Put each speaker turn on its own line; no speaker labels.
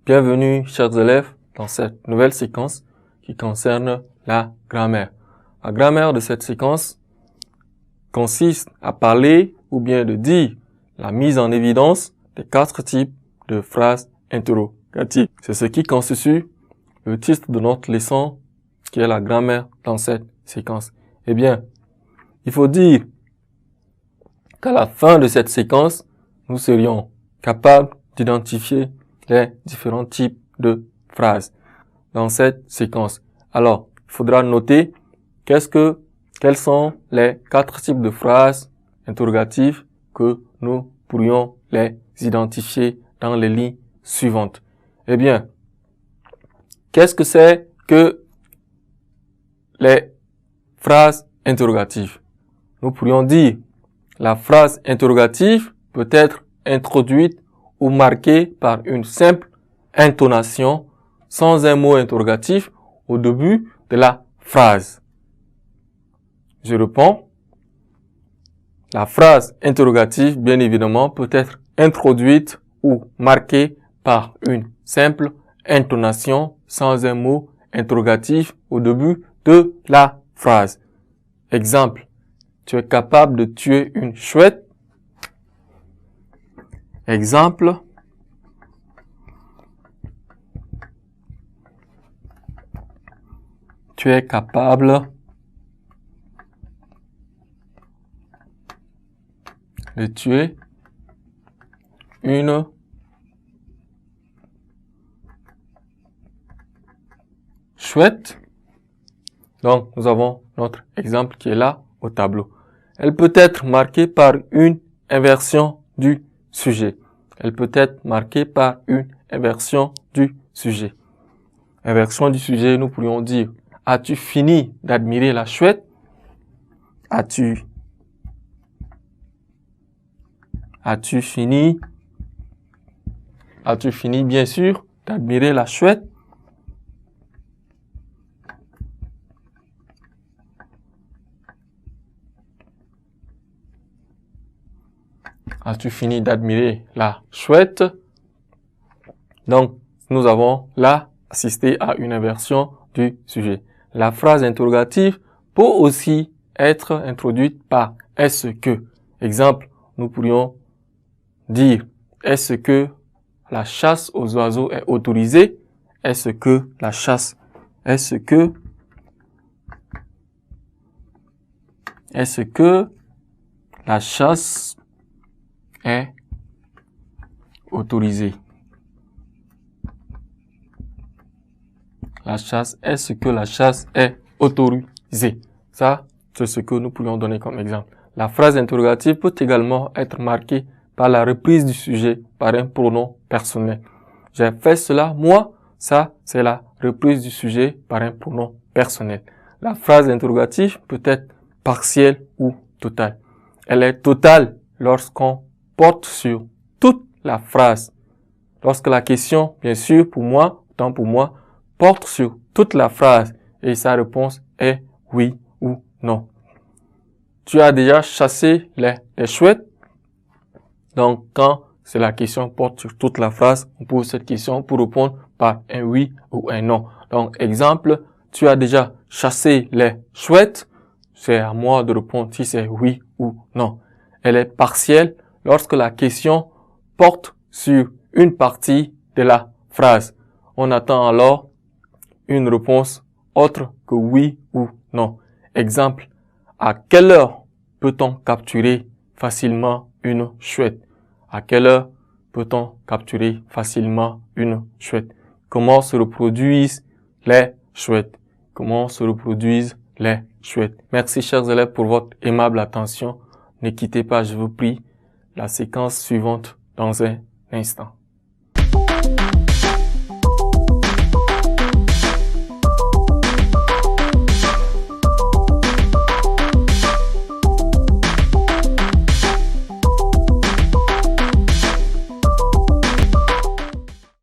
Bienvenue, chers élèves, dans cette nouvelle séquence qui concerne la grammaire. La grammaire de cette séquence consiste à parler ou bien de dire la mise en évidence des 4 types de phrases interrogatives. C'est ce qui constitue le titre de notre leçon qui est la grammaire dans cette séquence. Eh bien, il faut dire qu'à la fin de cette séquence, nous serions capables d'identifier les différents types de phrases dans cette séquence. Alors, il faudra noter quels sont les 4 types de phrases interrogatives que nous pourrions les identifier dans les lignes suivantes. Eh bien, qu'est-ce que c'est que les phrases interrogatives? Nous pourrions dire la phrase interrogative peut être introduite ou marquée par une simple intonation sans un mot interrogatif au début de la phrase. Je réponds. La phrase interrogative, bien évidemment, peut être introduite ou marquée par une simple intonation sans un mot interrogatif au début de la phrase. Exemple, tu es capable de tuer une chouette? Exemple, tu es capable de tuer une chouette? Donc, nous avons notre exemple qui est là au tableau. Elle peut être marquée par une inversion du sujet. Elle peut être marquée par une inversion du sujet. Inversion du sujet, nous pourrions dire, as-tu fini d'admirer la chouette? As-tu fini bien sûr d'admirer la chouette? As-tu fini d'admirer la chouette? Donc, nous avons là assisté à une inversion du sujet. La phrase interrogative peut aussi être introduite par « est-ce que ». Exemple, nous pourrions dire « est-ce que la chasse aux oiseaux est autorisée? » Est-ce que la chasse est autorisée? Est-ce que la chasse est autorisée? Ça, c'est ce que nous pourrions donner comme exemple. La phrase interrogative peut également être marquée par la reprise du sujet par un pronom personnel. J'ai fait cela, moi. Ça, c'est la reprise du sujet par un pronom personnel. La phrase interrogative peut être partielle ou totale. Elle est totale lorsqu'on porte sur toute la phrase. Lorsque la question, bien sûr, pour moi, porte sur toute la phrase et sa réponse est oui ou non. Tu as déjà chassé les chouettes? Donc, quand c'est la question porte sur toute la phrase, on pose cette question pour répondre par un oui ou un non. Donc, exemple, tu as déjà chassé les chouettes? C'est à moi de répondre si c'est oui ou non. Elle est partielle lorsque la question porte sur une partie de la phrase. On attend alors une réponse autre que oui ou non. Exemple, à quelle heure peut-on capturer facilement une chouette? À quelle heure peut-on capturer facilement une chouette? Comment se reproduisent les chouettes? Merci, chers élèves, pour votre aimable attention. Ne quittez pas, je vous prie, la séquence suivante dans un instant.